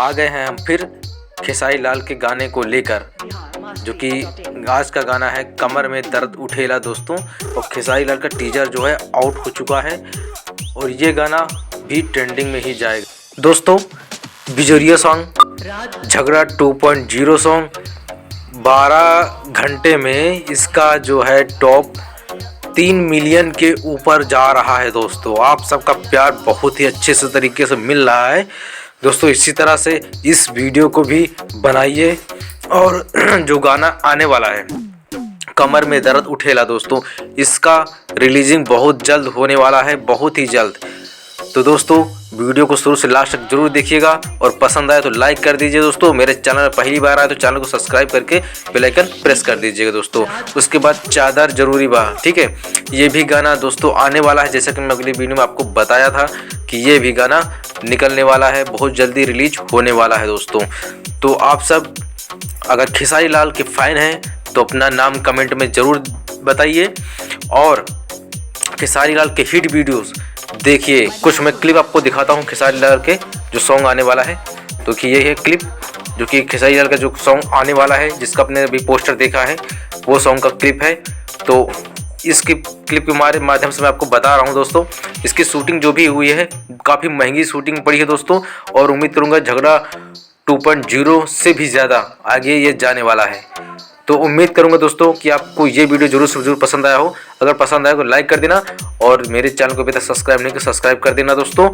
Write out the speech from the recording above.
आ गए हैं हम फिर खेसारी लाल के गाने को लेकर, जो कि आज का गाना है कमर में दर्द उठेला दोस्तों। और खेसारी लाल का टीजर जो है आउट हो चुका है और ये गाना भी ट्रेंडिंग में ही जाएगा दोस्तों। बिजोरिया सॉन्ग, झगड़ा 2.0 सॉन्ग 12 घंटे में इसका जो है टॉप 3 मिलियन के ऊपर जा रहा है दोस्तों। आप सबका प्यार बहुत ही अच्छे से तरीके से मिल रहा है दोस्तों। इसी तरह से इस वीडियो को भी बनाइए और जो गाना आने वाला है कमर में दर्द उठेला दोस्तों, इसका रिलीजिंग बहुत जल्द होने वाला है, बहुत ही जल्द। तो दोस्तों वीडियो को शुरू से लास्ट तक जरूर देखिएगा और पसंद आए तो लाइक कर दीजिए दोस्तों। मेरे चैनल में पहली बार आए तो चैनल को सब्सक्राइब करके बेल आइकन प्रेस कर दीजिएगा दोस्तों। उसके बाद चादर जरूरी बा, ठीक है। ये भी गाना दोस्तों आने वाला है, जैसा कि मैं अगली वीडियो में आपको बताया था कि ये भी गाना निकलने वाला है, बहुत जल्दी रिलीज होने वाला है दोस्तों। तो आप सब अगर खेसारी लाल के फैन हैं तो अपना नाम कमेंट में ज़रूर बताइए और खेसारी लाल के हिट वीडियोस देखिए। कुछ मैं क्लिप आपको दिखाता हूँ खेसारी लाल के जो सॉन्ग आने वाला है। तो कि ये है क्लिप जो कि खेसारी लाल का जो सॉन्ग आने वाला है, जिसका आपने अभी पोस्टर देखा है, वो सॉन्ग का क्लिप है। तो इसकी क्लिप के माध्यम से मैं आपको बता रहा हूँ दोस्तों, इसकी शूटिंग जो भी हुई है काफ़ी महंगी शूटिंग पड़ी है दोस्तों। और उम्मीद करूँगा झगड़ा 2.0 से भी ज़्यादा आगे ये जाने वाला है। तो उम्मीद करूंगा दोस्तों कि आपको ये वीडियो जरूर से जरूर पसंद आया हो। अगर पसंद आया तो लाइक कर देना और मेरे चैनल को अभी तक सब्सक्राइब नहीं किया सब्सक्राइब कर देना दोस्तों।